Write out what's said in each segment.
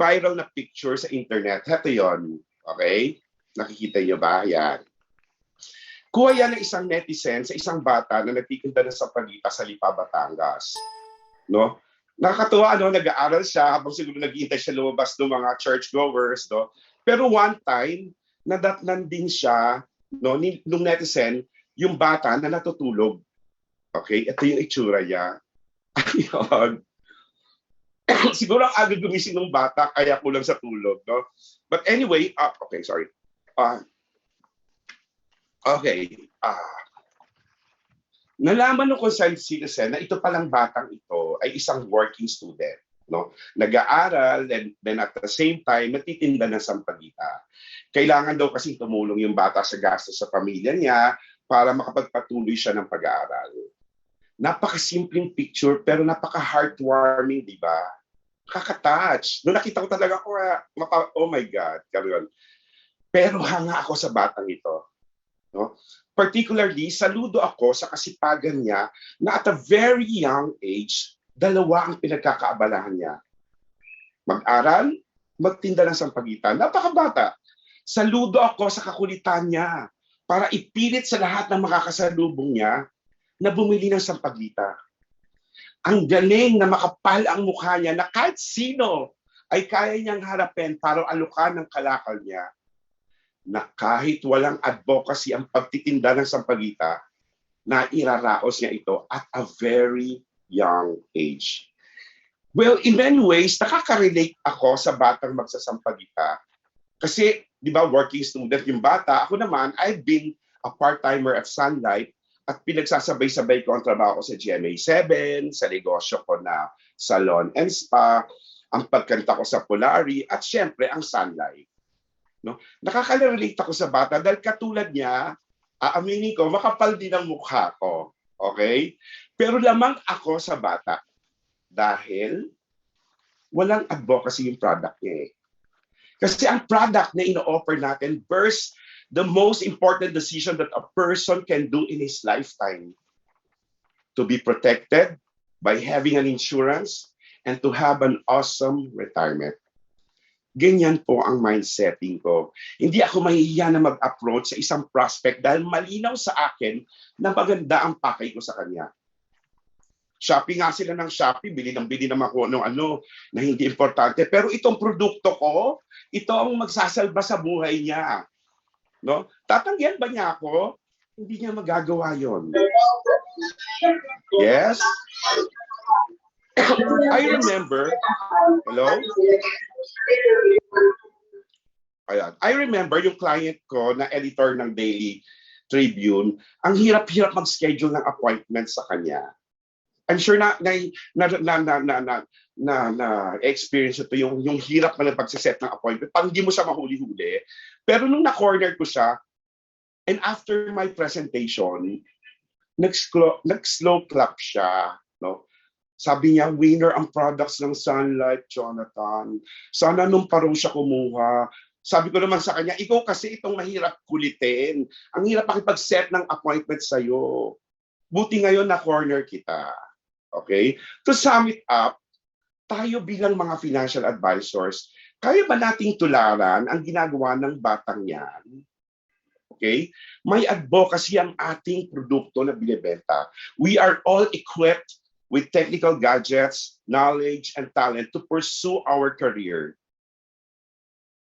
nag-viral na picture sa internet. Heto yon. Okay? Nakikita niyo ba? Yan. Kuha yan ng isang netizen sa isang bata na nagtitinda ng sampagita sa Lipa, Batangas. No? Nakakatuwa, no? Nag-aaral siya habang siguro nag-iintay siya lumabas ng mga churchgoers. No? Pero one time, nadatnan din siya, no, nung netizen, yung bata na natutulog. Okay? Ito yung itsura niya. Ayun. Siguro ang aga gumising ng bata, kaya kulang sa tulog, no? But anyway, okay, sorry. Nalaman ng concerned citizen na ito palang batang ito ay isang working student, no? Nag-aaral, then at the same time, natitinda ng sampagita. Kailangan daw kasi tumulong yung bata sa gastos sa pamilya niya para makapagpatuloy siya ng pag-aaral. Napakasimpleng picture pero napaka-heartwarming, di ba? Kakatouch. Noong nakita ko talaga ako, oh my God, gano'n. Pero hanga ako sa batang ito. No? Particularly, saludo ako sa kasipagan niya na at a very young age, dalawa ang pinagkakaabalahan niya. Mag-aral, magtinda ng sampagitan. Napakabata. Saludo ako sa kakulitan niya para ipilit sa lahat ng makakasalubong niya na bumili ng sampagita. Ang galing na makapal ang mukha niya na kahit sino ay kaya niyang harapin para alukan ng kalakal niya. Na kahit walang advocacy ang pagtitinda ng sampagita, na iraraos niya ito at a very young age. Well, in many ways, nakaka-relate ako sa batang magsasampagita. Kasi, di ba, working student yung bata. Ako naman, I've been a part-timer at Sunlight. At pinagsasabay-sabay ko ang trabaho ko sa GMA7, sa negosyo ko na salon and spa, ang pagkanta ko sa Polari, at syempre ang Sunlight. No? Nakaka-relate ako sa bata dahil katulad niya, aaminin ko, makapal din ang mukha ko. Okay? Pero lamang ako sa bata dahil walang advocacy yung product niya eh. Kasi ang product na ino-offer natin bursts the most important decision that a person can do in his lifetime. To be protected by having an insurance and to have an awesome retirement. Ganyan po ang mindsetting ko. Hindi ako mahihiya na mag-approach sa isang prospect dahil malinaw sa akin na maganda ang pakay ko sa kanya. Shopee nga sila ng Shopee, bili naman ako ng ano na hindi importante. Pero itong produkto ko, ito ang magsasalba sa buhay niya. No? Tatanggihan ba niya ako? Hindi niya magagawa yon. Yes? I remember, hello? Ayan. I remember yung client ko na editor ng Daily Tribune, ang hirap-hirap mag-schedule ng appointment sa kanya. I'm sure na experience ito yung hirap na pagsiset ng appointment. Parang hindi mo siya mahuli-huli. Pero nung na-corner ko siya, and after my presentation, nag-slow clap siya. No? Sabi niya, winner ang products ng Sunlight, Jonathan. Sana nung parang siya kumuha. Sabi ko naman sa kanya, ikaw kasi itong mahirap kulitin. Ang hirap makipag-set ng appointment sa'yo. Buti ngayon na-corner kita. Okay? To sum it up, tayo bilang mga financial advisors, kaya ba nating tularan ang ginagawa ng batang yan? Okay? May advocacy ang ating produkto na binibenta. We are all equipped with technical gadgets, knowledge, and talent to pursue our career.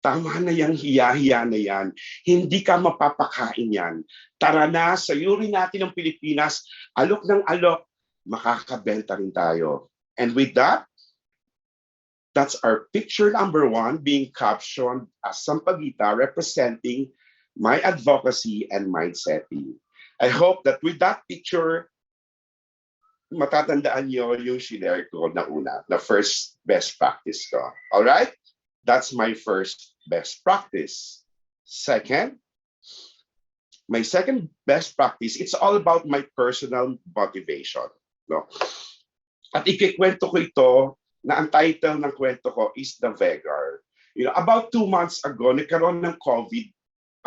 Tama na yung hiya-hiya na yan. Hindi ka mapapakain yan. Tara na, sayurin natin ng Pilipinas, alok ng alok, makakabenta rin tayo. And with that, that's our picture number 1 being captioned as Sampaguita representing my advocacy and mindsetting. I hope that with that picture, matatandaan nyo yung share ko na una, the first best practice ko. All right? That's my first best practice. Second, my second best practice, it's all about my personal motivation. No? At ikikwento ko ito na ang title ng kwento ko is The Vegar. You know, about 2 months ago, nagkaroon ng COVID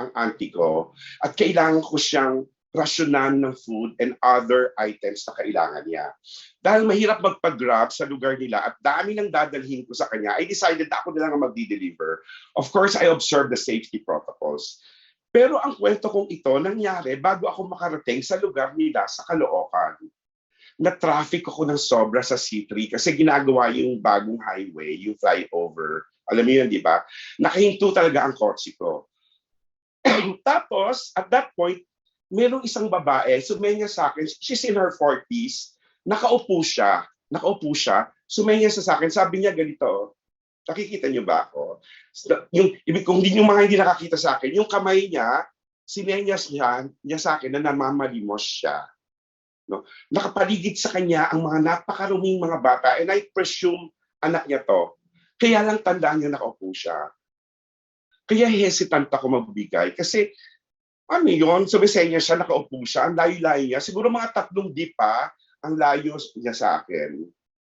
ang auntie ko at kailangan ko siyang rasyonan ng food and other items na kailangan niya. Dahil mahirap magpag-grab sa lugar nila at dami nang dadalhin ko sa kanya, I decided na ako na lang ang magdi-deliver. Of course, I observed the safety protocols. Pero ang kwento kong ito nangyari bago ako makarating sa lugar nila sa Caloocan. Na-traffic ako ng sobra sa C3 kasi ginagawa yung bagong highway, yung flyover. Alam mo yun, di ba? Nakahinto talaga ang kotse ko. Tapos, at that point, merong isang babae, sumenya sa akin, she's in her 40s, nakaupo siya, sumenya sa akin, sabi niya ganito, nakikita niyo ba ako? Kung yung mga hindi nakakita sa akin, yung kamay niya, sinenyas niya sa akin na namamalimos siya. No? Nakapaligid sa kanya ang mga napakaruming mga bata, and I presume anak niya to. Kaya lang tandaan niya nakaupo siya. Kaya hesitant ako magbigay kasi ano yun, sumisenya siya, nakaupo siya, ang layo-layo niya. Siguro mga 3 pa ang layo niya sa akin.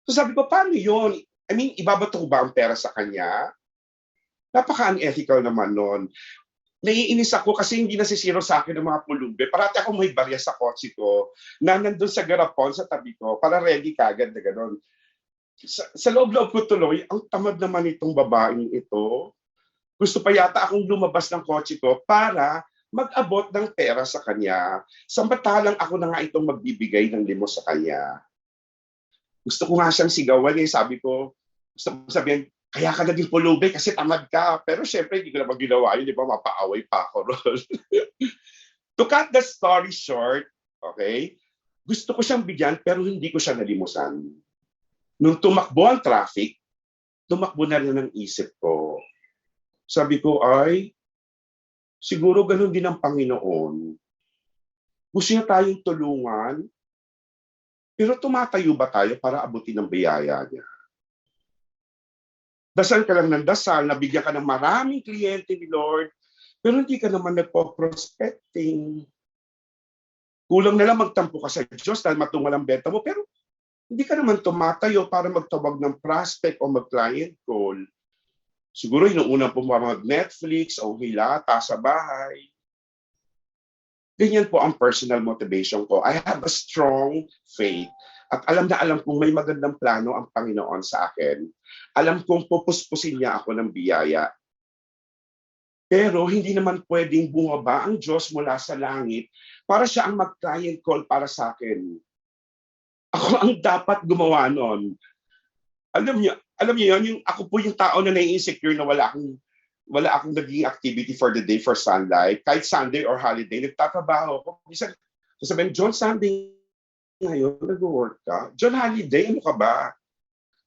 So sabi ko, paano yun? I mean, ibabato ko ba ang pera sa kanya? Napaka-unethical naman nun. Naiinis ako kasi hindi nasisiro sa akin ng mga pulube. Parati ako may barya sa kotse ko na nandun sa garapon sa tabi ko para ready kagad na gano'n. Sa loob-loob ko tuloy, ang tamad naman itong babaeng ito. Gusto pa yata akong lumabas ng kotse ko para mag-abot ng pera sa kanya. Samantalang ako na nga itong magbibigay ng limos sa kanya. Gusto ko nga siyang sigawan eh. Sabi ko, gusto ko sabihin, kaya ka naging pulube kasi tamad ka. Pero syempre, hindi ko naman ginawa yun. Di ba, mapaaway pa ako ron. To cut the story short, okay, gusto ko siyang bigyan pero hindi ko siya nalimusan. Nung tumakbo ang traffic, tumakbo na rin ang isip ko. Sabi ko, ay, siguro ganun din ang Panginoon. Gusto niya tayong tulungan, pero tumatayo ba tayo para abutin ang biyaya niya? Dasal ka lang ng dasal, nabigyan ka ng maraming kliyente ni Lord, pero hindi ka naman nagpo-prospecting. Kulang na lang magtampo ka sa Diyos dahil matungal ang benta mo, pero hindi ka naman tumatayo para magtawag ng prospect o mag-client call. Siguro yung unang po mag-Netflix o hilata sa bahay. Ganyan po ang personal motivation ko. I have a strong faith. At alam na alam kong may magandang plano ang Panginoon sa akin. Alam kong pupuspusin niya ako ng biyaya. Pero hindi naman pwedeng bumaba ang Diyos mula sa langit para siya ang mag-client call para sa akin. Ako ang dapat gumawa nun. Alam niyo yun, ako po yung tao na nai-insecure na wala akong naging activity for the day for Sunlight. Kahit Sunday or holiday, nagtatrabaho ako. Minsan, sasabihin, John, Sunday ngayon, nag-work ka. John, holiday, ano ka ba?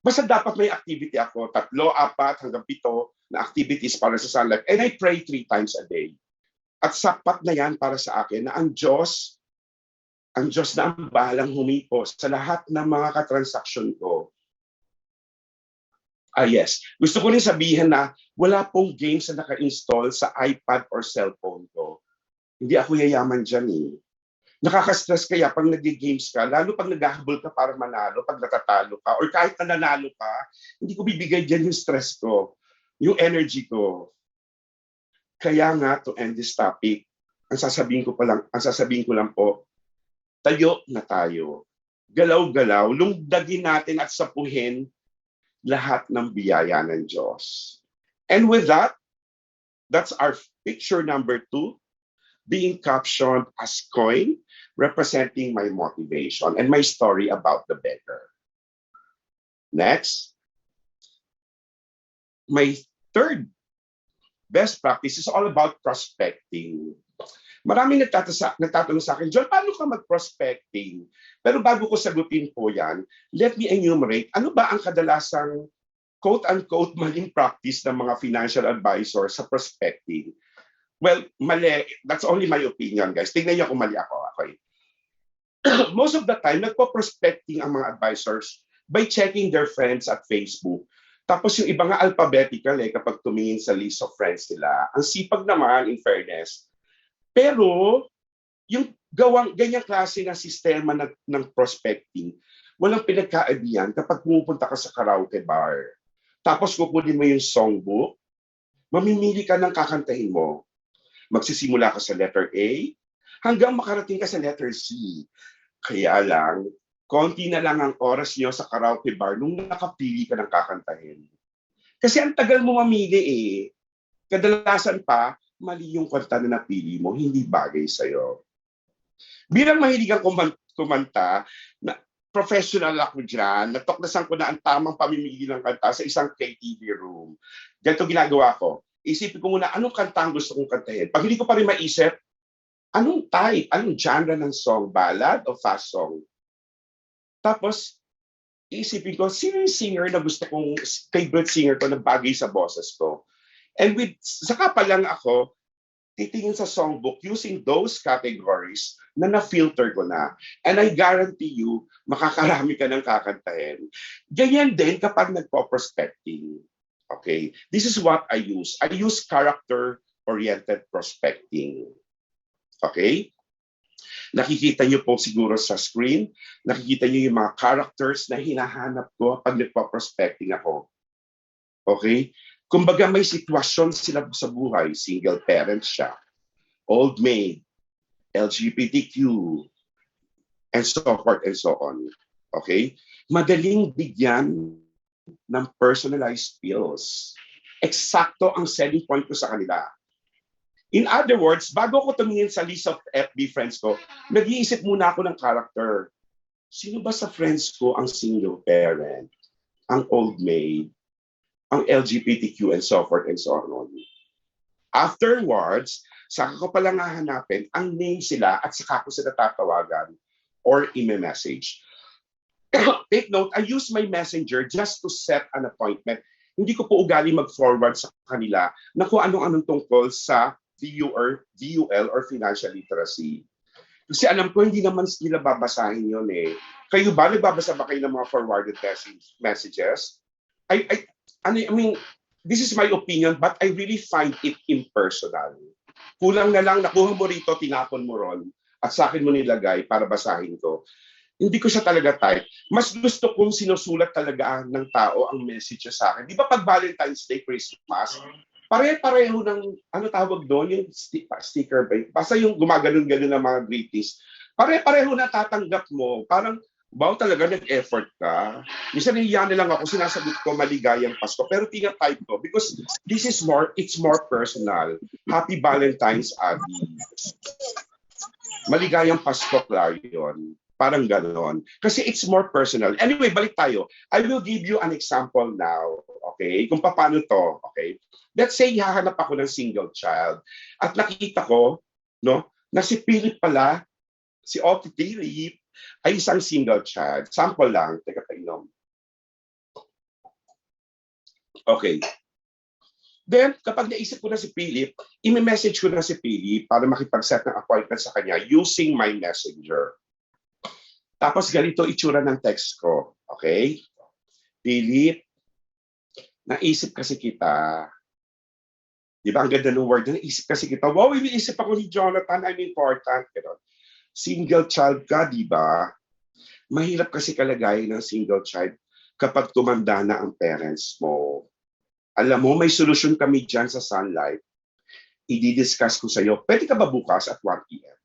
Basta dapat may activity ako. 3, 4, hanggang 7 na activities para sa Sunlight. And I pray 3 times a day. At sapat na yan para sa akin na ang Diyos na ang bahalang humipo sa lahat ng mga katransaksyon ko. Yes. Gusto ko rin sabihin na wala pong games na naka-install sa iPad or cellphone ko. Hindi ako yayaman dyan eh. Nakaka-stress kaya pag nag-games ka, lalo pag naghahabol ka para manalo, pag natatalo ka, or kahit na nanalo ka, hindi ko bibigay dyan yung stress ko, yung energy ko. Kaya nga, to end this topic, ang sasabihin ko lang po, tayo na tayo. Galaw-galaw, lungdagin natin at sapuhin lahat ng biyaya ng Diyos. And with that, that's our picture number 2, being captioned as coin, representing my motivation and my story about the beggar. Next, my third best practice is all about prospecting. Maraming nagtatanong sa akin, John, paano ka mag-prospecting? Pero bago ko sagutin po yan, let me enumerate, ano ba ang kadalasang quote-unquote maling practice ng mga financial advisors sa prospecting? Well, mali. That's only my opinion, guys. Tingnan niyo kung mali ako. Okay. Most of the time, nagpo-prospecting ang mga advisors by checking their friends at Facebook. Tapos yung iba nga alphabetical kapag tumingin sa list of friends nila. Ang sipag naman, in fairness. Pero, yung ganyang klase ng sistema ng prospecting, walang pinagkaibigan kapag pumupunta ka sa karaoke bar. Tapos kukunin mo yung songbook, mamimili ka ng kakantahin mo. Magsisimula ka sa letter A, hanggang makarating ka sa letter C. Kaya lang, konti na lang ang oras niyo sa karaoke bar nung nakapili ka ng kakantahin. Kasi ang tagal mo mamili eh. Kadalasan pa, mali yung kanta na napili mo, hindi bagay sa'yo. Bilang mahilig kang kumanta, na professional ako dyan, natuklasan ko na ang tamang pamimili ng kanta sa isang KTV room. Ganito ginagawa ko. Isipin ko muna, anong kanta ang gusto kong kantahin? Pag hindi ko pa rin maisip, anong type, anong genre ng song? Ballad o fast song? Tapos, isipin ko, sino yung singer na gusto kong, favorite singer ko na bagay sa boses ko? And saka pa lang ako, titingin sa songbook using those categories na na-filter ko na. And I guarantee you, makakarami ka ng kakantahin. Ganyan din kapag nagpo-prospecting. Okay? This is what I use. I use character-oriented prospecting. Okay? Nakikita niyo po siguro sa screen, nakikita niyo yung mga characters na hinahanap ko pag nagpo-prospecting ako. Okay? Kumbaga may sitwasyon sila sa buhay, single parent siya, old maid, LGBTQ, and so forth and so on. Okay? Madaling bigyan ng personalized skills. Eksakto ang selling point ko sa kanila. In other words, bago ko tumingin sa list of FB friends ko, nag-iisip muna ako ng character. Sino ba sa friends ko ang single parent, ang old maid, ang LGBTQ and so forth and so on. Afterwards, saka ko palang hahanapin ang name sila at saka ko sila tatawagan or i-message. Take note, I use my messenger just to set an appointment. Hindi ko po ugali mag-forward sa kanila na kung anong-anong tungkol sa VUL or financial literacy. Kasi alam ko, hindi naman nila babasahin yun eh. Kayo ba, nagbabasa ba kayo ng mga forwarded messages? I mean, this is my opinion, but I really find it impersonal. Kulang na lang, nakuha mo rito, tinapon mo ron, at sa akin mo nilagay para basahin ko. Hindi ko siya talaga type. Mas gusto kong sinusulat talaga ng tao ang message sa akin. Di ba pag Valentine's Day, Christmas, pare-pareho ng, ano tawag doon, yung sticker ba? Basta yung gumaganon-ganon ng mga greetings. Pare-pareho na tatanggap mo. Parang, wow, talaga nag-effort ka. Minsan niya na lang ako, sinasagot ko maligayang Pasko. Pero tina-type ko because this is more, it's more personal. Happy Valentine's, Abby. Maligayang Pasko, Clarion. Parang ganon. Kasi it's more personal. Anyway, balik tayo. I will give you an example now. Okay? Kung paano to. Okay? Let's say, hahanap ako ng single child. At nakita ko, no, na si Philip pala, si Otto Philip, ay isang single child. Sample lang. Teka, painom. Okay. Then, kapag naisip ko na si Philip, i-message ko na si Philip para makipag-set ng appointment sa kanya using my messenger. Tapos ganito itsura ng text ko. Okay? Philip, naisip kasi kita. Di ba? Ang ganda ng word na naisip kasi kita. Wow, iniisip ako ni Jonathan. I'm important. Pero, single child ka, di ba? Mahirap kasi kalagayan ng single child kapag tumanda na ang parents mo. Alam mo, may solusyon kami dyan sa Sunlight. I-discuss ko sa'yo. Pwede ka ba bukas at 1 p.m.?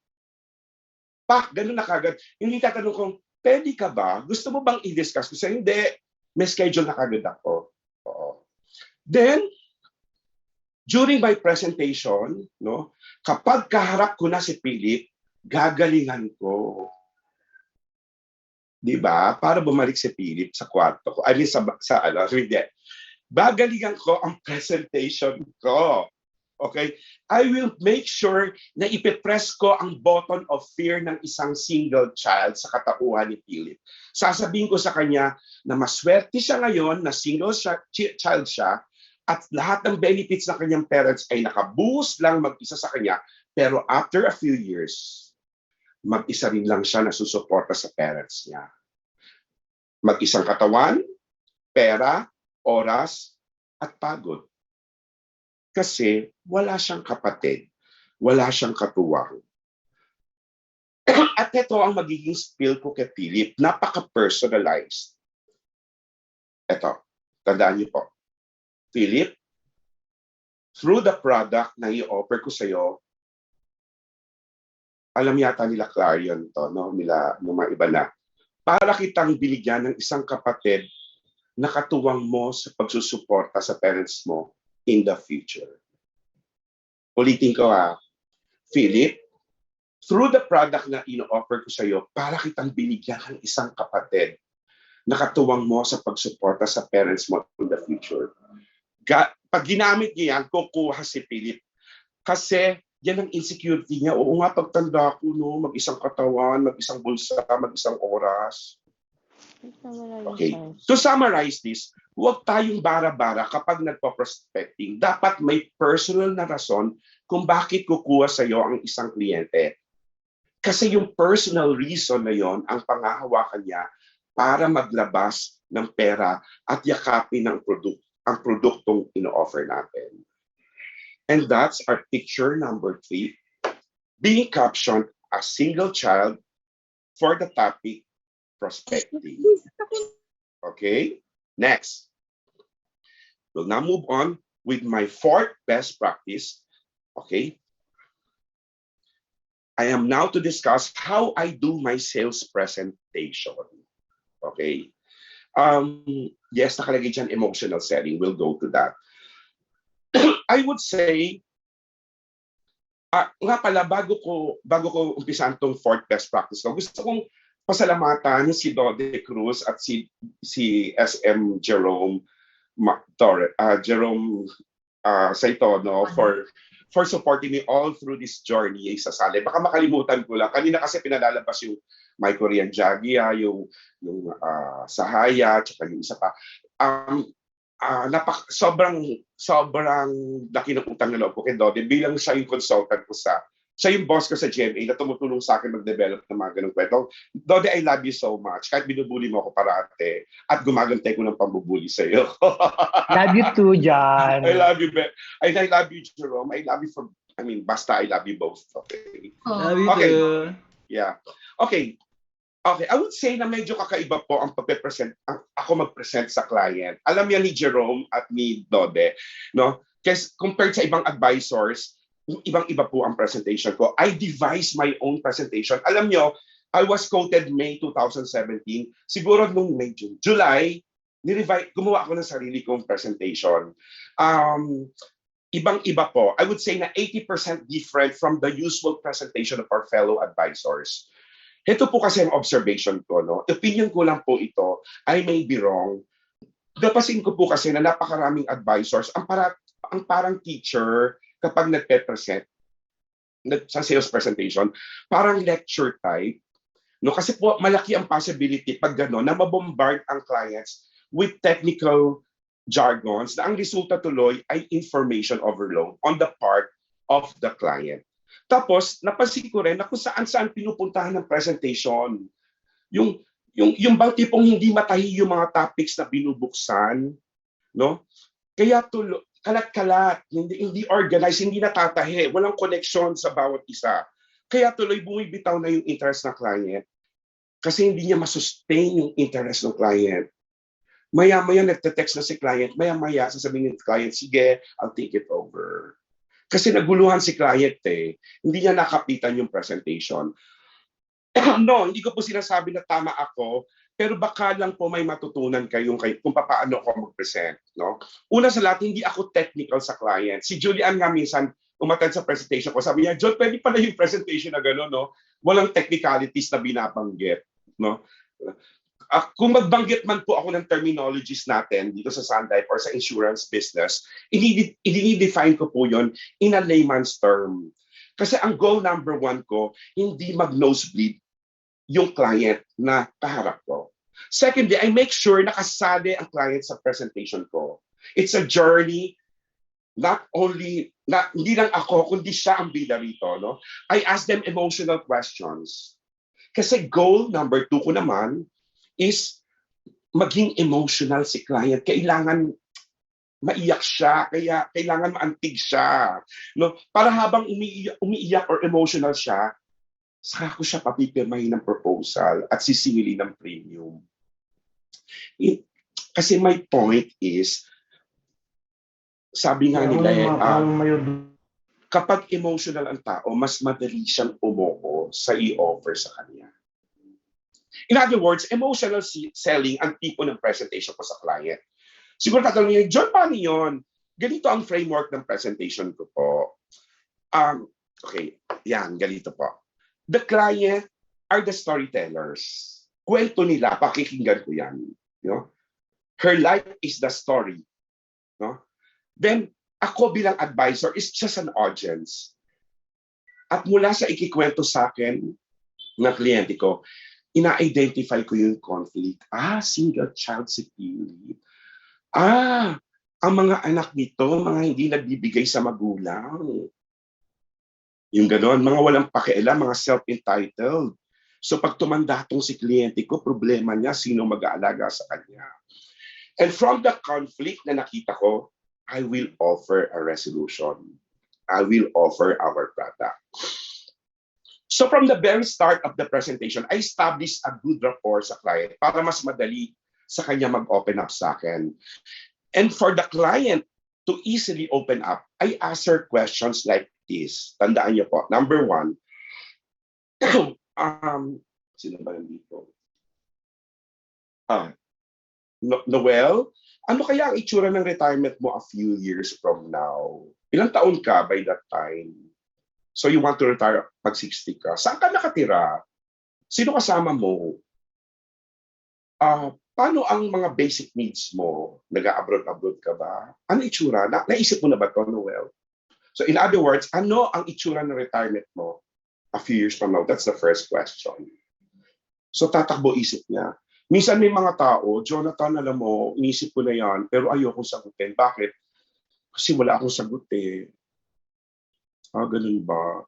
Pak, ganun na kagad. Hindi tatanong kong, pwede ka ba? Gusto mo bang i-discuss ko sa'yo? Hindi. May schedule na kagad ako. Oo. Then, during my presentation, no, kapag kaharap ko na si Philip, gagalingan ko. Di ba? Para bumalik si Philip sa kwarto ko. I mean, hindi. Gagalingan ko ang presentation ko. Okay? I will make sure na ipipress ko ang button of fear ng isang single child sa katauhan ni Philip. Sasabihin ko sa kanya na maswerte siya ngayon na single child siya at lahat ng benefits ng kanyang parents ay nakabuhos lang mag-isa sa kanya. Pero after a few years, mag-isa rin lang siya na susuporta sa parents niya. Mag-isang katawan, pera, oras, at pagod. Kasi wala siyang kapatid, wala siyang katuwang. At ito ang magiging spill ko kay Philip, napaka-personalized. Ito, tandaan niyo po. Philip, through the product na i-offer ko sa iyo, alam yata nila Clarion to, no? Nila, ng mga iba na. Para kitang binigyan ng isang kapatid na katuwang mo sa pagsusuporta sa parents mo in the future. Ulitin ko Philip, through the product na ino-offer ko sa iyo, para kitang binigyan ng isang kapatid na katuwang mo sa pagsuporta sa parents mo in the future. Pag ginamit niya yan, kukuha si Philip. Kasi yan ang insecurity niya. Oo nga, pagtanda ko, no, mag-isang katawan, mag-isang bulsa, mag-isang oras. Okay. To summarize this, huwag tayong bara-bara kapag nagpa-prospecting. Dapat may personal na rason kung bakit kukuha sa iyo ang isang kliyente. Kasi yung personal reason na yon ang pangahawakan niya para maglabas ng pera at yakapin ang produktong ino-offer natin. And that's our picture number 3, being captioned a single child for the topic prospecting. Okay, next. We'll now move on with my 4th best practice. Okay. I am now to discuss how I do my sales presentation. Okay. Yes, nakalagay dyan emotional selling. We'll go to that. I would say, nga pala, bago ko umpisan tong 4th best practice ko, gusto kong pasalamatan si Dode Cruz at si SM Jerome Saitono for supporting me all through this journey sa Sale. Baka makalimutan ko lang. Kanina kasi pinalalabas yung My Korean Jagia, yung Sahaya, tsaka yung isa pa. Sobrang laki ng utang na loob ko kay Dode bilang siya yung consultant ko siya yung boss ko sa GMA na tumutulong sa akin mag-develop ng mga ganung kwento. Dode, I love you so much. Kahit binubuli mo ako parate at gumagantay ko ng pambubuli sa iyo. Love you too, John. I love you, I love you, Jerome. I love you basta I love you both. Okay. Love you too. Yeah. Okay. I would say na medyo kakaiba po ang ako mag-present sa client. Alam yan ni Jerome at ni Dode, no? Kasi compared sa ibang advisors, ibang-iba po ang presentation ko. I devised my own presentation. Alam nyo, I was quoted May 2017. Siguro nung May, June, July, gumawa ako ng sarili kong presentation. Ibang-iba po. I would say na 80% different from the usual presentation of our fellow advisors. Ito po kasi ang observation ko, no? Opinion ko lang po ito. I may be wrong. Napasin ko po kasi na napakaraming advisors. Ang parang teacher kapag nagpe-present sa sales presentation, parang lecture type. No? Kasi po malaki ang possibility pag gano'n na mabombard ang clients with technical jargons na ang resulta tuloy ay information overload on the part of the client. Tapos, napansin ko rin na kung saan pinupuntahan ng presentation. Yung bang tipong hindi matahi yung mga topics na binubuksan. No? Kaya kalat-kalat, hindi organized, hindi natatahi, walang connection sa bawat isa. Kaya tuloy bumibitaw na yung interest ng client kasi hindi niya masustain yung interest ng client. Maya-maya nagte-text na si client, maya-maya sasabihin ng client, sige, I'll take it over. Kasi naguluhan si client hindi niya nakapitan yung presentation. No, hindi ko po sinasabi na tama ako, pero baka lang po may matutunan kayong kung paano ako mag-present. No? Una sa lahat, hindi ako technical sa client. Si Julian nga minsan, umattend sa presentation ko, sabi niya, John, pwede pala yung presentation na gano'n, no? Walang technicalities na binabanggit. No? Kung magbanggit man po ako ng terminologies natin dito sa Sun Life or sa insurance business, i-define ko po yon in a layman's term. Kasi ang goal number 1 ko, hindi mag-nosebleed yung client na kaharap ko. Secondly, I make sure nakasali ang client sa presentation ko. It's a journey, hindi lang ako, kundi siya ang bida rito. No? I ask them emotional questions. Kasi goal number 2 ko naman is maging emotional si client. Kailangan maiyak siya, kaya kailangan maantig siya. No? Para habang umiiyak or emotional siya, saka ko siya papipirmahin ng proposal at sisingilin ng premium. Kasi my point is, sabi nga nila, Kapag emotional ang tao, mas madali siyang umuko sa i-offer sa kanya. In other words, emotional selling ang tipo ng presentation ko sa client. Siguro tatanungin niyo, John, paano yun? Ganito ang framework ng presentation ko po. Okay, yan, ganito po. The client are the storytellers. Kwento nila, pakikinggan ko yan. You know? Her life is the story. No? Then, ako bilang advisor is just an audience. At mula sa ikikwento sa akin ng kliyente ko, ina-identify ko yung conflict. Single child si Philip. Ang mga anak nito, mga hindi nagbibigay sa magulang. Yung gano'n, mga walang pakialam, mga self-entitled. So pag tumanda tong si kliyente ko, problema niya, sino mag-aalaga sa kanya. And from the conflict na nakita ko, I will offer a resolution. I will offer our product. So from the very start of the presentation, I established a good rapport sa client para mas madali sa kanya mag-open up sa akin. And for the client to easily open up, I ask her questions like this. Tandaan niyo po. Number one, sino ba nandito? Noel, ano kaya ang itsura ng retirement mo a few years from now? Ilang taon ka by that time? So you want to retire pag 60 ka. Saan ka nakatira? Sino kasama mo? Paano ang mga basic needs mo? Nag-abroad-abroad ka ba? Ano itsura? Naisip mo na ba ito, Noel? So in other words, ano ang itsura ng retirement mo a few years from now? That's the first question. So tatakbo isip niya. Minsan may mga tao, Jonathan, alam mo, inisip ko na yan, pero ayokong sagutin. Bakit? Kasi wala akong sagot eh. Ganun ba?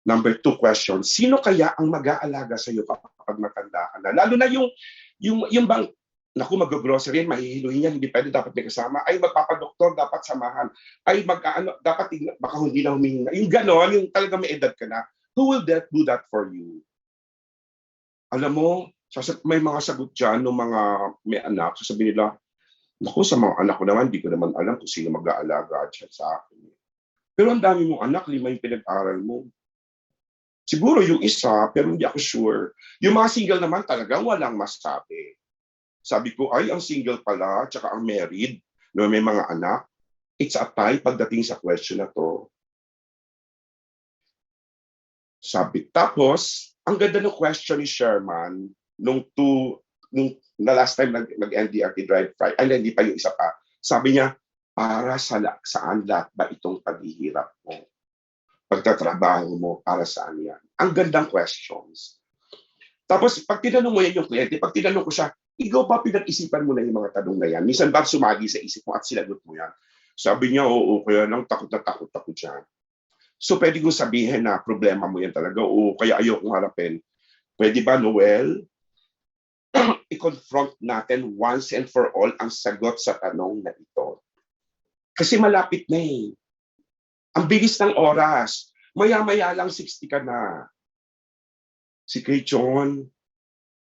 Number 2 question, sino kaya ang mag-aalaga sa iyo kapag matanda ka na? Lalo na yung bang, naku, mag-grocery, mahihiluhin yan, hindi pwede, dapat may kasama. Ay, magpapadoktor, dapat samahan. Ay, dapat, baka hindi na humihinga. Yung gano'n, yung talaga may edad ka na, who will do that for you? Alam mo, may mga sagot dyan ng mga may anak, sasabihin nila, naku, sa mga anak ko naman, hindi ko naman alam kung sino mag-aalaga dyan sa akin. Pero ang dami mong anak, 5 yung pinag-aral mo. Siguro yung isa, pero hindi ako sure. Yung mga single naman talagang walang masabi. Sabi ko, ay, ang single pala, tsaka ang married, na may mga anak, it's a tie pagdating sa question na to. Sabi, tapos, ang ganda ng question ni Sherman, nung na last time nag-NDRT Drive Friday, ay, hindi pa yung isa pa. Sabi niya, para saan lahat ba itong paghihirap mo? Pagtatrabaho mo, para saan yan? Ang gandang questions. Tapos, pag tinanong mo yan yung kliyente, pag tinanong ko siya, ikaw ba pinag-isipan mo na yung mga tanong na yan? Minsan ba sumagi sa isip mo at sinagot mo yan? Sabi niya, oo, kaya lang takot na takot ako dyan. So, pwede kong sabihin na problema mo yan talaga, oo, kaya ayokong harapin. Pwede ba, Noel? I-confront natin once and for all ang sagot sa tanong na ito. Kasi malapit na eh. Ang bilis ng oras. Maya-maya lang 60 ka na. Si Kay John,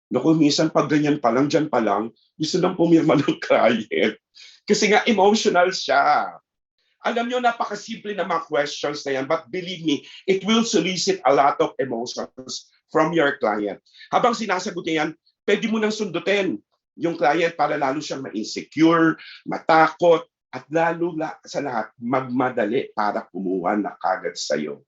naku, minsan pag ganyan pa lang, dyan pa lang, gusto nang pumirma ng client. Kasi nga emotional siya. Alam nyo, napakasimple na mga questions na yan, but believe me, it will solicit a lot of emotions from your client. Habang sinasagot niya yan, pwede mo nang sundutin yung client para lalo siyang ma-insecure, matakot, at lalo sa lahat, magmadali para kumuha na kagad sa'yo.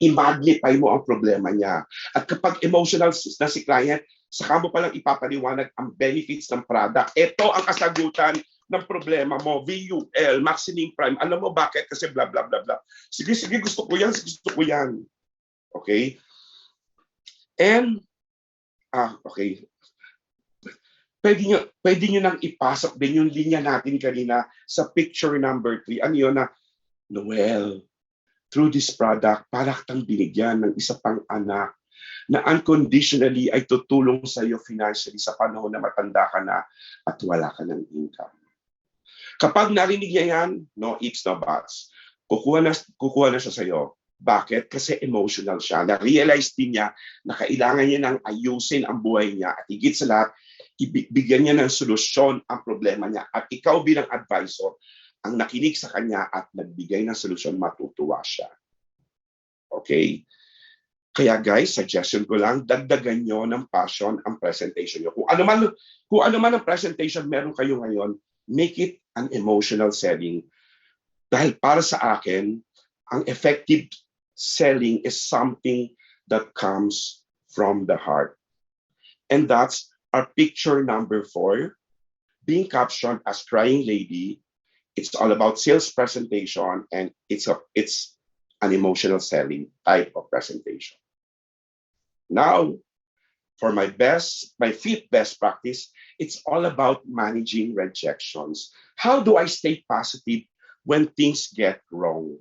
I-magnify mo ang problema niya. At kapag emotional na si client, saka mo palang ipapaliwanag ang benefits ng product. Ito ang kasagutan ng problema mo. VUL, Maxining Prime. Alam mo bakit? Kasi blah, blah, blah, blah. Sige, gusto ko yan, gusto ko yan. Okay? And, okay. Pwede nyo nang ipasok din yung linya natin kanina sa picture number 3. Ano yun na, Noel, through this product, para kang binigyan ng isa pang anak na unconditionally ay tutulong sa iyo financially sa panahon na matanda ka na at wala ka ng income. Kapag narinig niya yan, no ifs, no buts, kukuha na siya sa iyo. Bakit? Kasi emotional siya. Na-realize din niya na kailangan niya nang ayusin ang buhay niya at higit sa lahat, ibigyan niya ng solusyon ang problema niya. At ikaw bilang advisor, ang nakinig sa kanya at nagbigay ng solusyon, matutuwa siya. Okay? Kaya guys, suggestion ko lang, dagdagan nyo ng passion ang presentation nyo. Kung ano man ang presentation meron kayo ngayon, make it an emotional selling. Dahil para sa akin, ang effective selling is something that comes from the heart. And that's our picture number 4, being captioned as Crying Lady. It's all about sales presentation, and it's an emotional selling type of presentation. Now, for my 5th best practice, it's all about managing rejections. How do I stay positive when things get wrong?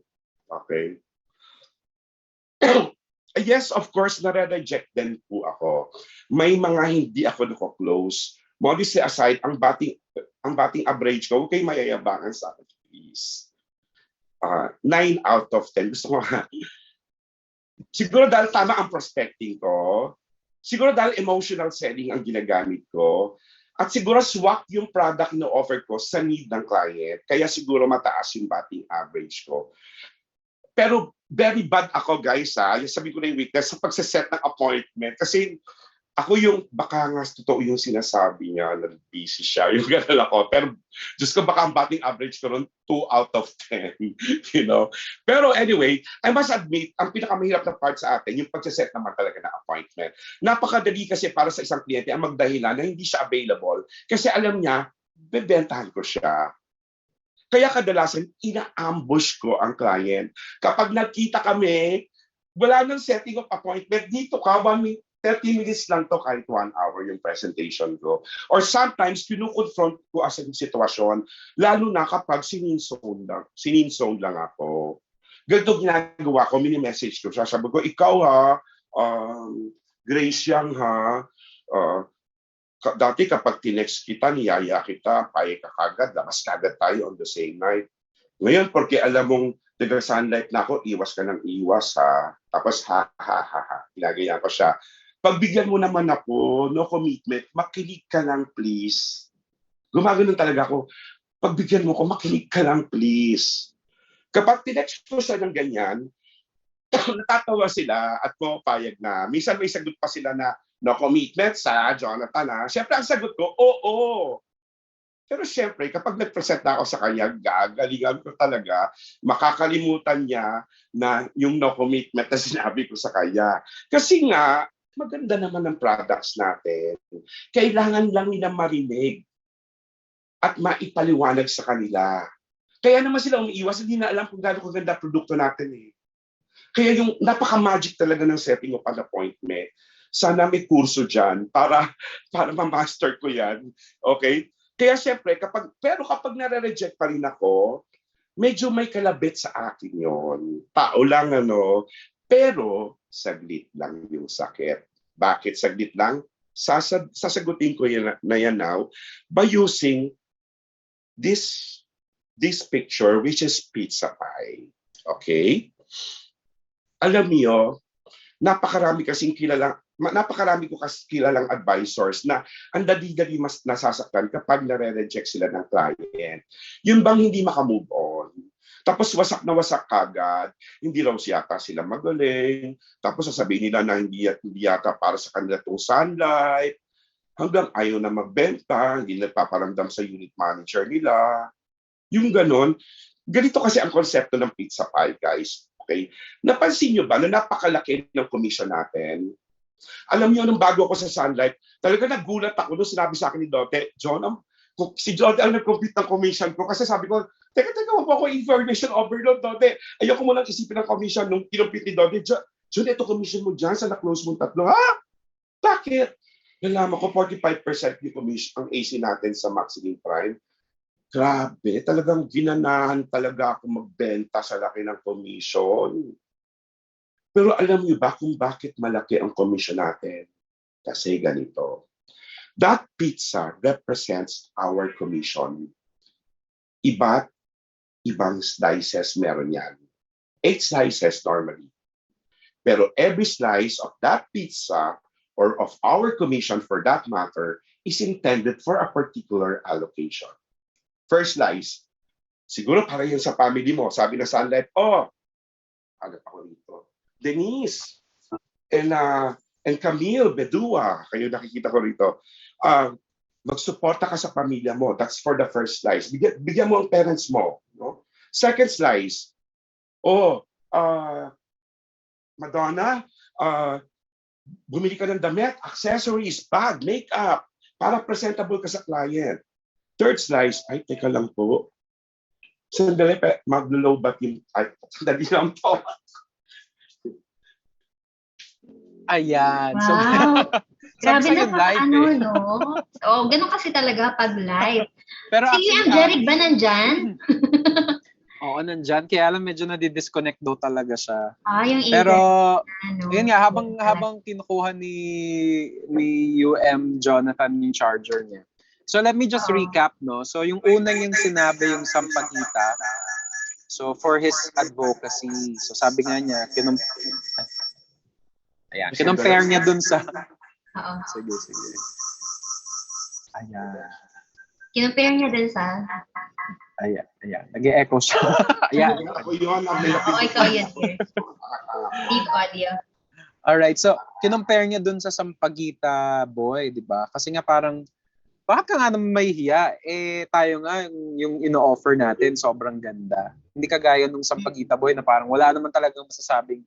Okay. Yes, of course, nare-reject din po ako. May mga hindi ako nako-close. Modestly aside, ang bating average ko, okay, mayayabangan sa akin, please. 9 out of 10. Gusto ko siguro dahil tama ang prospecting ko, siguro dahil emotional selling ang ginagamit ko, at siguro swak yung product na offer ko sa need ng client, kaya siguro mataas yung batting average ko. Pero very bad ako guys yung sabi ko na yung weakness sa pagsaset ng appointment, kasi ako yung baka nga totoo yung sinasabi niya na busy siya, yung gano'n ako. Pero Diyos ko, baka ang batting average ko ron 2 out of 10. You know? Pero anyway, I must admit, ang pinakamahirap na part sa atin, yung pagsaset naman talaga ng appointment. Napakadali kasi para sa isang kliyente ang magdahilan na hindi siya available kasi alam niya, bebentahan ko siya. Kaya kadalasan, ina-ambush ko ang client. Kapag nagkita kami, wala nang setting of appointment, dito ka, 30 minutes lang to, kahit 1 hour yung presentation ko. Or sometimes, kinukonfront ko as a sitwasyon, lalo na kapag sininzone lang ako. Ganito ginagawa ko, mini-message ko siya. Sabi ko, ikaw Grace Yang dati kapag tinext kita, niyaya kita, payag ka kagad, labas kagad tayo on the same night. Ngayon, porque alam mong taga-sunlight na ako, iwas ka ng iwas Tapos ginagayan ko siya. Pagbigyan mo naman ako, no commitment, makinig ka lang please. Gumagano'n talaga ako. Pagbigyan mo ko, makinig ka lang please. Kapag tinext ko siya ng ganyan, natatawa sila at pumapayag na. Minsan may sagot pa sila na, no commitment sa Jonathan Siyempre ang sagot ko, oo. Pero siyempre, kapag nag-present na ako sa kanya, gagalingan ko talaga, makakalimutan niya na yung no commitment na sinabi ko sa kanya. Kasi nga, maganda naman ang products natin. Kailangan lang nila marinig at maipaliwanag sa kanila. Kaya naman sila umiiwas, hindi na alam kung gaano kaganda produkto natin eh. Kaya yung napaka-magic talaga ng setting of an appointment. Sana may kurso dyan para ma-master ko yan. Okay? Kaya siyempre, kapag nare-reject pa rin ako, medyo may kalabit sa akin yon. Tao lang pero saglit lang yung sakit. Bakit saglit lang? Sasagutin ko na yan now by using this picture, which is pizza pie. Okay? Alam niyo, napakarami ko kilalang advisors na ang dali-dali mas nasasaktan kapag nare-reject sila ng client. Yun bang hindi makamove on? Tapos wasak na wasak kagad, hindi raw sila magaling, tapos sasabihin nila na hindi yata para sa kanila itong sunlight, hanggang ayaw na magbenta, hindi nagpaparamdam sa unit manager nila. Yung ganon, ganito kasi ang konsepto ng pizza pie, guys. Okay? Napansin nyo ba na napakalaki ng commission natin? Alam niyo, nung bago ako sa sunlight, talaga nagulat ako nung sinabi sa akin ni Dote, si John ang nag-compute ng commission ko kasi sabi ko, teka, wag po ako information overload, Dote. Ayoko mo lang isipin ng commission nung kinumpute ni Dote. John, ito commission mo dyan sa na-close mong 3. Ha? Bakit? Nalaman ko, 45% yung commission ang AC natin sa Maximum Prime. Grabe, talagang ginanahan talaga ako magbenta sa laki ng commission. Pero alam niyo ba kung bakit malaki ang commission natin? Kasi ganito. That pizza represents our commission. Ibang slices meron yan. 8 slices normally. Pero every slice of that pizza or of our commission for that matter is intended for a particular allocation. First slice, Siguro para yun sa family mo. Sabi na Sun Life, hanap ako rito. Denise and Camille Bedua, kayo nakikita ko rito. Magsuporta ka sa pamilya mo. That's for the first slice. Bigyan mo ang parents mo. No? Second slice, Madonna, bumili ka ng damit, accessories, bag, makeup, para presentable ka sa client. Third slice, ay, teka lang po. Sandali, maglo-load back yung, sandali lang po. Ayan. So, Wow. Grabe sa'yo na live, ano, eh. no? Oo, ganun kasi talaga pag live. Pero Si actually, Jeric ba nandyan? oo, nandyan. Kaya lang medyo nadidisconnect daw talaga siya. Yung Pero, ano, yun nga, habang kinukuha ni UM Jonathan yung charger niya. So let me just recap, no? So yung unang yung sinabi yung Sampaguita. So for his advocacy. So sabi nga niya, kinumpare niya dun sa... Oo. Sige. Ayan. Kinumpare niya din sa... Ayan. Nag-e-echo siya. Ayan. Ako yun. Oo, ikaw yun here. Deep audio. Alright, so kinumpare niya dun sa Sampaguita boy, di ba? Kasi nga parang, bakit ka nga naman mahihiya? Tayo nga, yung ino-offer natin, sobrang ganda. Hindi kagaya nung Sampaguita boy na parang wala naman talagang masasabing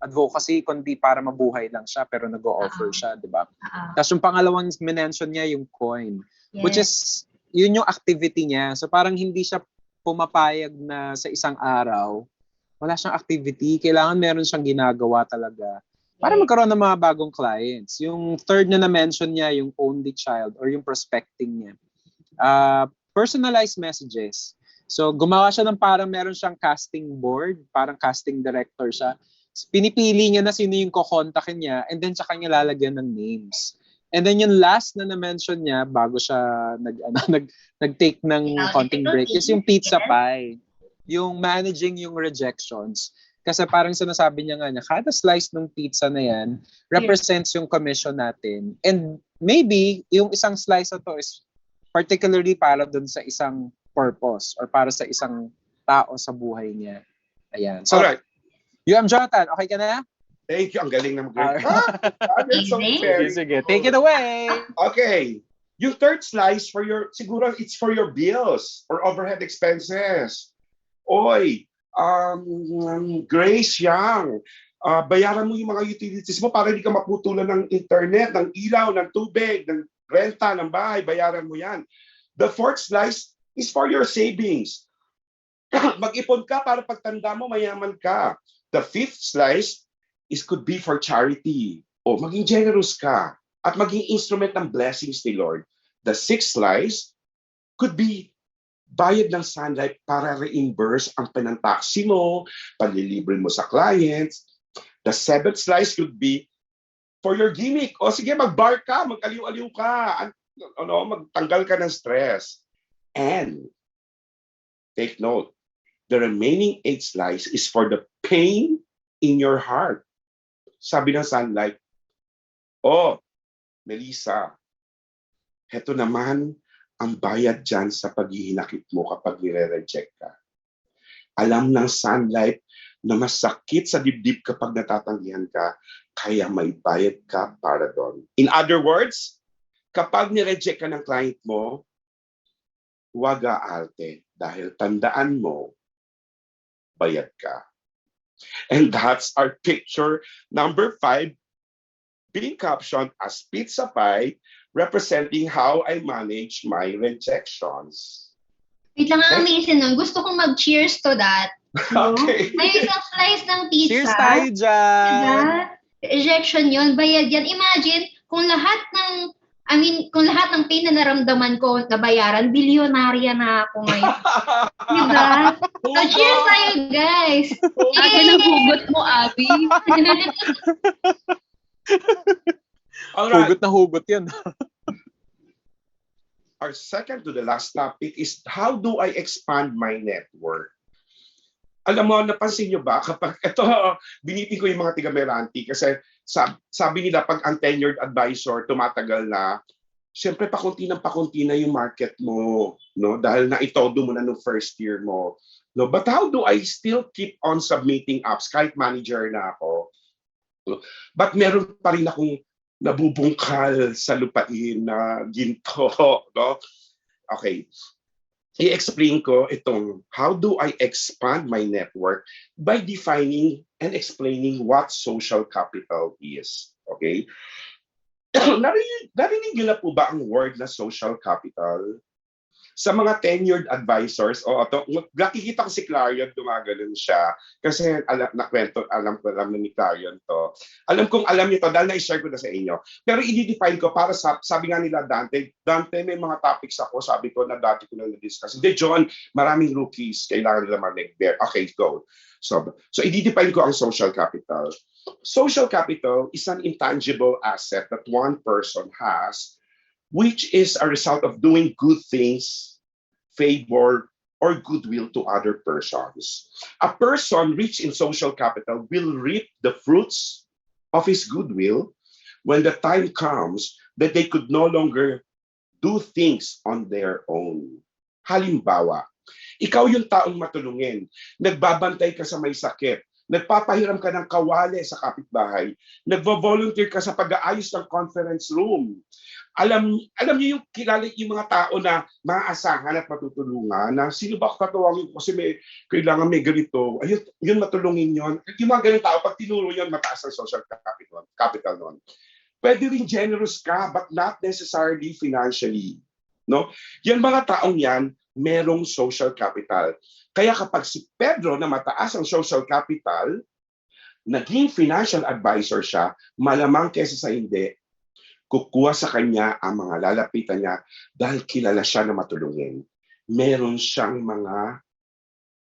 advocacy, kundi para mabuhay lang siya, pero nag-o-offer siya, di ba? Tapos yung pangalawang minention niya, yung coin. Yes. Which is, yun yung activity niya. So parang hindi siya pumapayag na sa isang araw, wala siyang activity. Kailangan meron siyang ginagawa talaga para magkaroon ng mga bagong clients. Yung third na na-mention niya, yung only child or yung prospecting niya. Personalized messages. So gumawa siya ng parang meron siyang casting board, parang casting director siya. Pinipili niya na sino yung kukontakin niya and then sa kanya lalagyan ng names. And then yung last na na-mention niya bago siya nag-take ng konting break is yung pizza pie. Yung managing yung rejections. Kasi parang sinasabi niya nga niya, kada slice ng pizza na yan represents yung commission natin. And maybe yung isang slice na to is particularly para dun sa isang purpose or para sa isang tao sa buhay niya. Ayan. So, alright. UM Jonathan, okay ka na? Thank you. Ang galing naman. Sige. Take it away. Okay. Yung third slice siguro it's for your bills or overhead expenses. Oy, Grace Yang, bayaran mo yung mga utilities mo para hindi ka maputulan ng internet, ng ilaw, ng tubig, ng renta, ng bahay. Bayaran mo yan. The fourth slice is for your savings. Mag-ipon ka para pagtanda mo, mayaman ka. The fifth slice could be for charity. O maging generous ka at maging instrument ng blessings ni Lord. The sixth slice could be bayad ng Sun Life para reimburse ang penang-taxi mo, panlilibre mo sa clients. The seventh slice could be for your gimmick. O sige, mag-bar ka, mag-aliw-aliw ka, magtanggal ka ng stress. And take note, the remaining 8 slice is for the pain in your heart. Sabi ng Sun Life, Melissa, heto naman ang bayad dyan sa paghihinakit mo kapag nire-reject ka. Alam ng Sun Life na masakit sa dibdib kapag natatanggihan ka, kaya may bayad ka para doon. In other words, kapag nireject ka ng client mo, huwag aalte dahil tandaan mo, bayad ka. And that's our picture number 5, being captioned as pizza pie, representing how I manage my rejections. Wait lang, ang amazing nun. Gusto kong mag-cheers to that. No? Okay. May isang slice ng pizza. Cheers tayo dyan. Diba? Rejection yun, bayad yan. Imagine, kung lahat ng pain na naramdaman ko nabayaran, bilyonarya na ako ngayon. Diba? So, cheers tayo, guys! Akin ang hugot mo, Abby. Alright. Hugot na hugot yan. Our second to the last topic is how do I expand my network? Alam mo, napansin nyo ba, kapag ito, binitin ko yung mga tiga-Meralco kasi sabi nila pag ang tenured advisor tumatagal na, siyempre pakunti ng pakunti na yung market mo, no? Dahil na itodo mo na no first year mo. No, but how do I still keep on submitting apps kahit manager na ako? No? But meron pa rin akong nabubungkal sa lupain na ginto, no? Okay. I-explain ko itong how do I expand my network by defining and explaining what social capital is. Okay? Narinig niyo na po ba ang word na social capital? Sa mga tenured advisors, nakikita ko si Clarion, gumaganon siya. Kasi alam ko ni Clarion to. Alam kong alam niyo to dahil na-share ko na sa inyo. Pero i-define ko para sabi nga nila Dante, may mga topics ako, sabi ko na dati ko na na-discuss. Hindi, John, maraming rookies, kailangan nila mag-bear. Okay, go. So i-define ko ang social capital. Social capital is an intangible asset that one person has which is a result of doing good things, favor, or goodwill to other persons. A person rich in social capital will reap the fruits of his goodwill when the time comes that they could no longer do things on their own. Halimbawa, ikaw yung taong matulungin, nagbabantay ka sa may sakit, nagpapahiram ka ng kawali sa kapitbahay, nagvo-volunteer ka sa pag-aayos ng conference room. Alam niyo yung kilala yung mga tao na maaasahan at matutulungan na sino ba ako tatawagin kasi kailangan may ganito. Ayun, yun matulungin yon. Yung mga ganito tao, pag tinuro yun, mataas ang social capital nun. Pwede rin generous ka but not necessarily financially. No? Yan mga taong yan, merong social capital. Kaya kapag si Pedro na mataas ang social capital, naging financial advisor siya, malamang kesa sa hindi, kukuha sa kanya ang mga lalapitan niya dahil kilala siya na matulungin. Meron siyang mga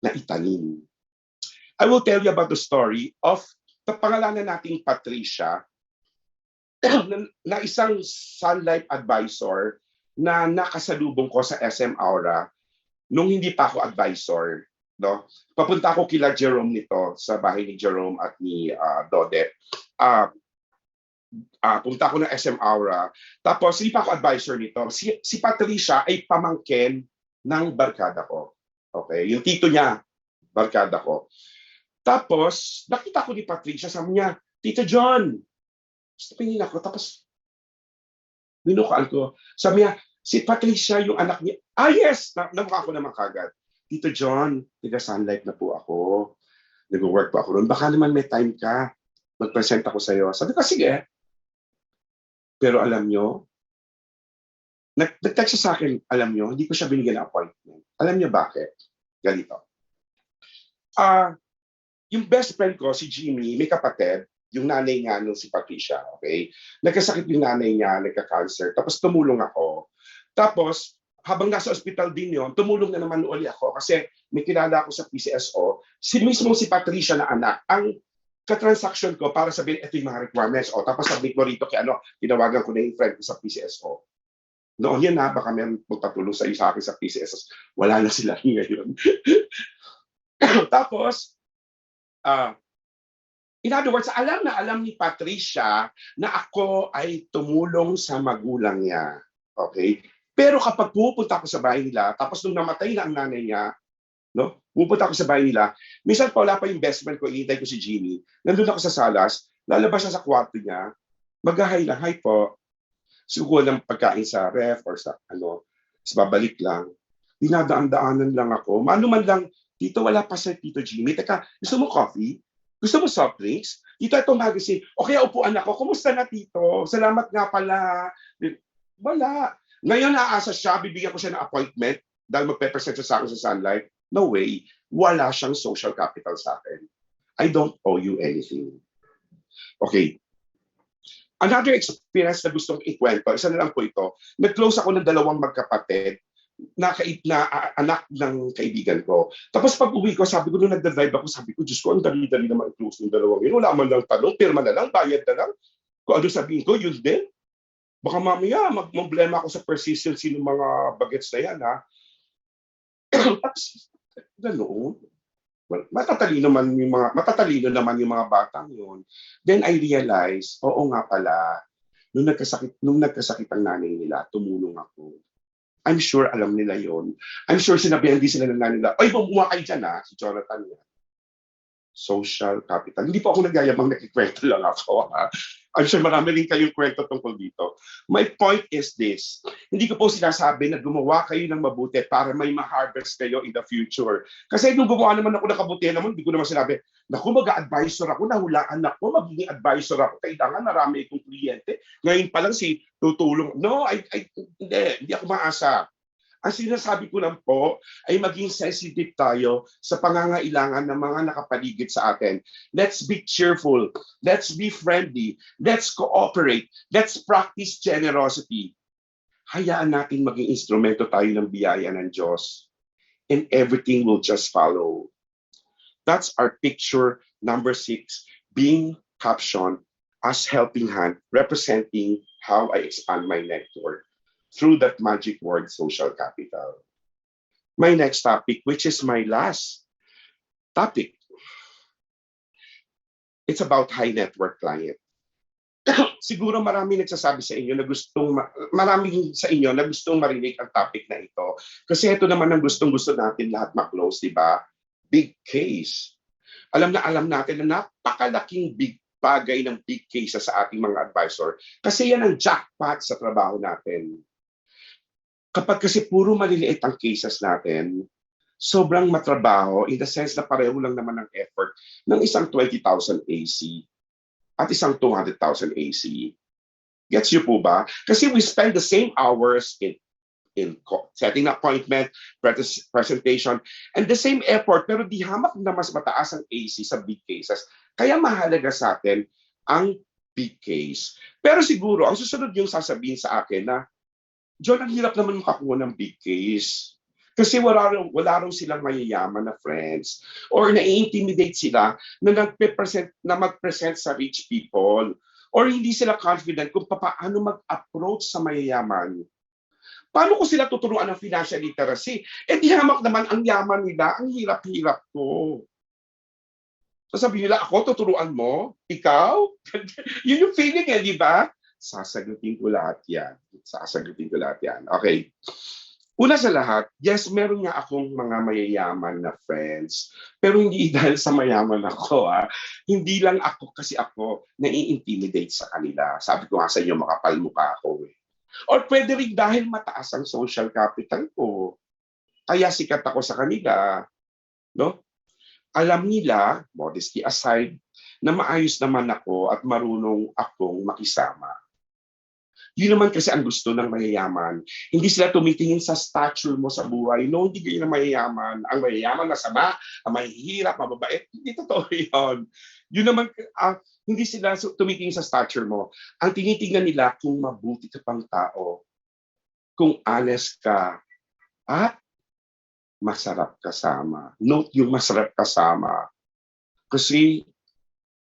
naitanim. I will tell you about the story of pangalanan nating Patricia na isang Sun Life advisor na nakasalubong ko sa SM Aura nung hindi pa ako advisor. No? Papunta ako kila Jerome nito sa bahay ni Jerome at ni Dodette. Punta ako ng SM Aura. Tapos, hindi pa ako advisor nito. Si Patricia ay pamangkin ng barkada ko. Okay? Yung tito niya, barkada ko. Tapos, nakita ko ni Patricia, sabi niya, Tito John. Tingin ako, tapos, binukaan ko. Sabi niya, si Patricia, yung anak niya. Yes! Namukha ko naman kagad. Tito John, tiga Sun Life na po ako. Nag-work po ako ron. Baka naman may time ka. Mag-present ako sa'yo. Sabi ko, sige. Pero alam nyo, nag-text sa akin, alam nyo, hindi ko siya binigyan ng appointment. Alam nyo bakit? Ganito. Yung best friend ko, si Jimmy, may kapatid, yung nanay niya nung si Patricia, okay? Nagkasakit yung nanay niya, nagka-cancer, tapos tumulong ako. Tapos, habang nasa ospital din yon, tumulong na naman ulit ako kasi may kilala ako sa PCSO, mismo si Patricia na anak, ang ka-transaction ko para sabihin, ito yung mga requirements. Tapos submit mo rito kay tinawagan ko na yung friend ko sa PCSO. Noon yan baka may magpatulong sa akin sa PCSO. Wala na sila ngayon. Tapos, in other words, alam ni Patricia na ako ay tumulong sa magulang niya. Okay? Pero kapag pupunta ako sa bahay nila, tapos nung namatay na ang nanay niya, no? Pupunta ako sa bahay nila. Minsan pa wala pa yung best friend ko, iintay ko si Jimmy. Nandun ako sa salas, lalabas siya sa kwarto niya, mag-hi lang, hi po. Sukuha ng pagkain sa ref or sa babalik lang. Dinadaan-daanan lang ako. Mano man lang, dito wala pa sa Tito Jimmy. Teka, gusto mo coffee? Gusto mo soft drinks? Dito itong magazine. O kaya upuan ako. Kumusta na, Tito? Salamat nga pala. Wala. Ngayon naasa siya, bibigyan ko siya ng appointment dahil magpe-present siya sa akin sa Sun Life. No way. Wala siyang social capital sa akin. I don't owe you anything. Okay. Another experience na gustong ikwento, isa na lang po ito. Nag-close ako ng 2 magkapatid na anak ng kaibigan ko. Tapos pag uwi ko, sabi ko, nung nagda-drive ako, sabi ko, Diyos ko, ang dali-dali naman i-close ng 2 yun. Wala man lang tanong, pirma na lang, bayad na lang. Kung ano sabihin ko, yun din. Baka mamaya, mag-problema ako sa persistency ng mga bagets na yan, ha? Tapos, ganoon. Matatalino naman yung mga batang yun. Then I realized, oo nga pala, Nung nagkasakit ang nanay nila, tumulong ako. I'm sure alam nila yon. I'm sure sinabihan din sila ng nanay nila, oy, bumuha kayo dyan ha, si Jonathan yan. Social capital. Hindi po ako nagyayabang, nakikwento lang ako. Ha? I'm sure marami rin kayong kwento tungkol dito. My point is this. Hindi ko po sinasabi na gumawa kayo ng mabuti para may ma-harvest kayo in the future. Kasi nung gumawa naman ako ng kabutihan naman, hindi ko naman sinabi, naku, mag-advisor ako, nahulaan ako, magiging advisor ako, kailangan marami itong kliyente. Ngayon pa lang si tutulong. No, hindi ako maasa. Ang sinasabi ko lang po ay maging sensitive tayo sa pangangailangan ng mga nakapaligid sa atin. Let's be cheerful. Let's be friendly. Let's cooperate. Let's practice generosity. Hayaan natin maging instrumento tayo ng biyaya ng Diyos. And everything will just follow. That's our picture number 6, being captioned as helping hand, representing how I expand my network through that magic word, social capital. My next topic, which is my last topic, it's about high network client. Siguro marami nagsasabi sa inyo na marami sa inyo na gustong marinig ang topic na ito. Kasi ito naman ang gustong-gusto natin lahat ma-close, di ba? Big case. Alam natin na napakalaking big bagay ng big cases sa ating mga advisor. Kasi yan ang jackpot sa trabaho natin. Kapag kasi puro maliliit ang cases natin, sobrang matrabaho in the sense na pareho lang naman ang effort ng isang 20,000 AC at isang 200,000 AC. Gets you po ba? Kasi we spend the same hours in setting appointment, presentation, and the same effort, pero di hamak na mas mataas ang AC sa big cases. Kaya mahalaga sa atin ang big case. Pero siguro, ang susunod yung sasabihin sa akin na, John, ang hirap naman makakuha ng big case. Kasi wala raw silang mayayaman na friends. Or nai-intimidate sila na mag-present sa rich people. Or hindi sila confident kung paano mag-approach sa mayayaman. Paano ko sila tuturuan ng financial literacy? Di hamak naman ang yaman nila, ang hirap-hirap ko. Sasabihin nila, ako, tuturuan mo? Ikaw? Yun yung feeling di ba? Sasagutin ko lahat yan. Okay. Una sa lahat, yes, meron nga akong mga mayayaman na friends. Pero hindi dahil sa mayaman ako. Hindi lang ako kasi ako nai-intimidate sa kanila. Sabi ko nga sa inyo, makapal mukha ako. Or pwede rin dahil mataas ang social capital ko. Kaya sikat ako sa kanila. No? Alam nila, modesty aside, na maayos naman ako at marunong akong makisama. Yun naman kasi ang gusto ng mayayaman. Hindi sila tumitingin sa stature mo sa buhay. No, hindi kayo na mayayaman. Ang mayayaman masama, ang mahihirap, mababait. Hindi totoo yun. Yun naman, hindi sila tumitingin sa stature mo. Ang tinitingnan nila kung mabuti ka pang tao, kung honest ka, at masarap kasama. Note yung masarap kasama. Kasi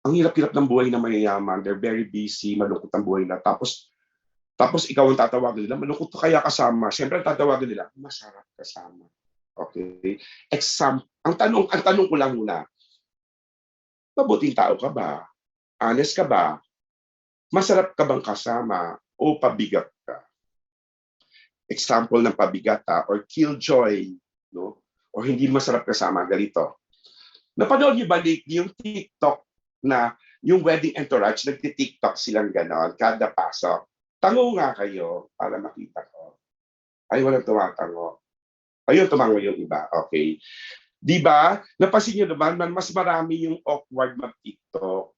ang hirap-hirap ng buhay ng mayayaman. They're very busy, malungkot ang buhay na. Tapos ikaw ang tatawagin nila, malungkot ka kaya kasama. Siyempre ang tatawagin nila, masarap kasama. Okay? Ang tanong ko lang muna, mabuting tao ka ba? Honest ka ba? Masarap ka bang kasama o pabigat ka? Example ng pabigat or killjoy, no? O hindi masarap kasama, ganito. Napanood niyo ba yung TikTok na yung wedding entourage, nagti-TikTok silang ganon, kada pasok. Tango nga kayo para makita ko. Ay, walang tumatango. Ayun, tumango yung iba. Okay. Di ba? Napansin nyo naman, mas marami yung awkward mag-TikTok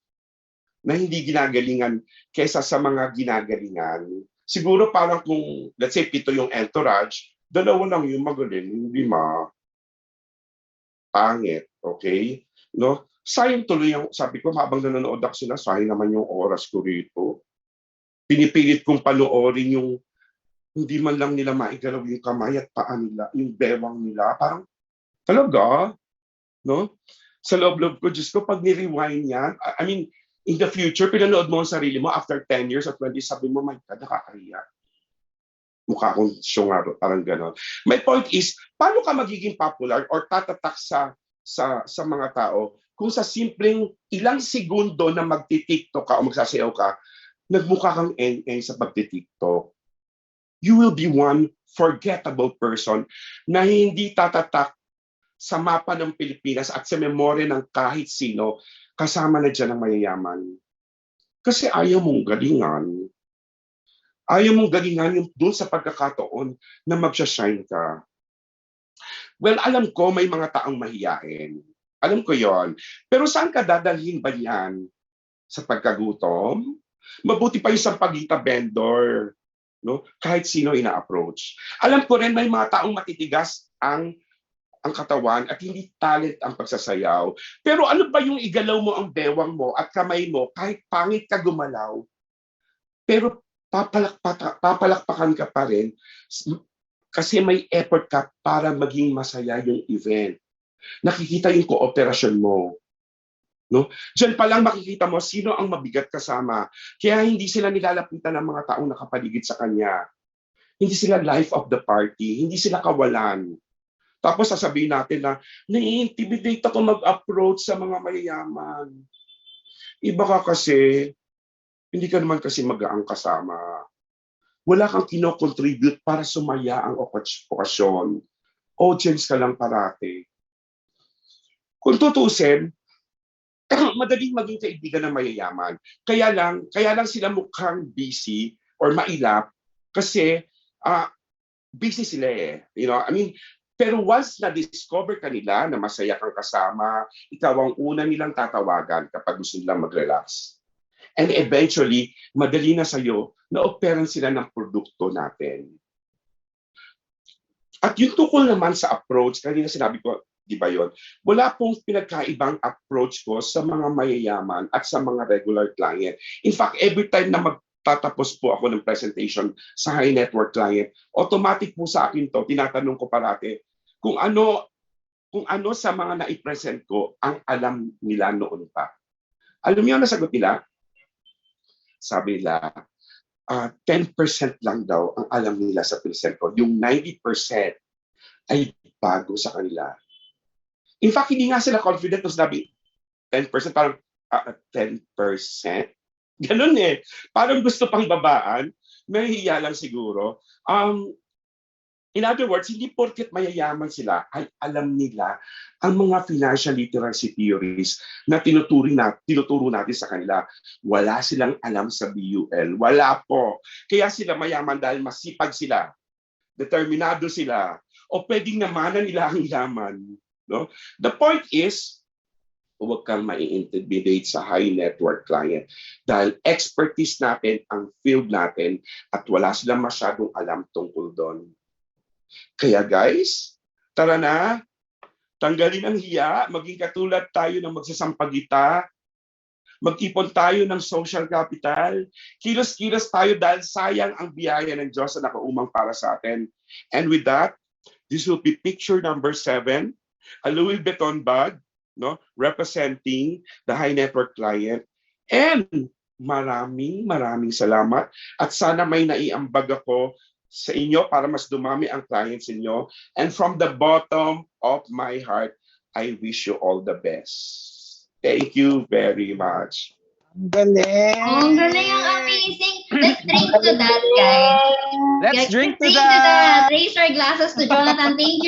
na hindi ginagalingan kaysa sa mga ginagalingan. Siguro parang kung, let's say, 7 yung entourage, 2 lang yung magaling, 5. Pangit. Okay? No? Sayang tuloy yung, sabi ko, habang nanonood ako sila, sayang naman yung oras ko rito. Pinipilit kong panoorin yung hindi man lang nila maigalaw yung kamay at paa nila, yung bewang nila. Parang, talaga? No? Sa loob-loob ko, Diyos ko, pag ni-rewind yan, I mean, in the future, pinanood mo ang sarili mo after 10 years at 20, sabi mo, my God, nakakahiya. Mukha akong syungaro, parang gano'n. My point is, paano ka magiging popular or tatatak sa mga tao kung sa simpleng ilang segundo na magti-TikTok ka o magsasayaw ka, nagmukha kang eng-eng sa pagti-TikTok, you will be one forgettable person na hindi tatatak sa mapa ng Pilipinas at sa memorya ng kahit sino kasama na dyan ang mayayaman. Kasi ayaw mong galingan. Ayaw mong galingan yung doon sa pagkakataon na magsha-shine ka. Well, alam ko may mga taong mahiyain. Alam ko yon. Pero saan ka dadalhin ba yan? Sa pagkagutom? Mabuti pa yung sampagita vendor. No? Kahit sino ina-approach. Alam ko rin may mga taong matitigas ang katawan at hindi talent ang pagsasayaw. Pero ano ba yung igalaw mo ang bewang mo at kamay mo kahit pangit ka gumalaw? Pero papalakpakan ka pa rin kasi may effort ka para maging masaya yung event. Nakikita yung kooperasyon mo. No? Diyan pa lang makikita mo sino ang mabigat kasama. Kaya hindi sila nilalapitan ng mga taong nakapaligid sa kanya. Hindi sila life of the party. Hindi sila kawalan. Tapos sasabihin natin na nai-intimidate ako mag-approach sa mga mayayaman. Iba ka kasi, hindi ka naman kasi magaang kasama. Wala kang kino-contribute para sumaya ang okasyon. Audience ka lang parati. Kung tutusin, madaling maging kaibigan ng mayayaman. Kaya lang sila mukhang busy or mailap kasi busy sila eh. You know, I mean, pero once na-discover ka nila na masaya kang kasama, ikaw ang una nilang tatawagan kapag gusto nilang mag-relax. And eventually, madali na sa'yo na operan sila ng produkto natin. At yung tukol naman sa approach, kanina sinabi ko, di ba yun? Wala pong pinagkaibang approach ko sa mga mayayaman at sa mga regular client. In fact, every time na magtatapos po ako ng presentation sa high network client, automatic po sa akin to, tinatanong ko parati, kung ano sa mga naipresent ko ang alam nila noon pa. Alam niyo ang nasagot nila? Sabi nila, 10% lang daw ang alam nila sa present ko. Yung 90% ay bago sa kanila. In fact, hindi nga sila confident na sabi, 10%, parang 10%? Ganun eh. Parang gusto pang babaan. Mahihiya lang siguro. In other words, hindi porket mayayaman sila ay alam nila ang mga financial literacy theories na tinuturo natin sa kanila. Wala silang alam sa BUL. Wala po. Kaya sila mayaman dahil masipag sila. Determinado sila. O pwedeng namanan nila ang yaman. No? The point is, huwag kang mai-intimidate sa high network client. Dahil expertise natin ang field natin at wala silang masyadong alam tungkol doon. Kaya guys, tara na, tanggalin ang hiya, maging katulad tayo ng magsasampagita, mag-ipon tayo ng social capital, kilos-kilos tayo dahil sayang ang biyaya ng Diyos na nakaumang para sa atin. And with that, this will be picture number 7, a Louis Vuitton bag, no, representing the high network client. And maraming salamat at sana may naiambag ako sa inyo para mas dumami ang clients inyo. And from the bottom of my heart, I wish you all the best. Thank you very much. Ang galing! Oh, ang galing, ang amazing. Let's drink to that, guys. Let's drink to to that! that. Raise our glasses to Jonathan. Thank you.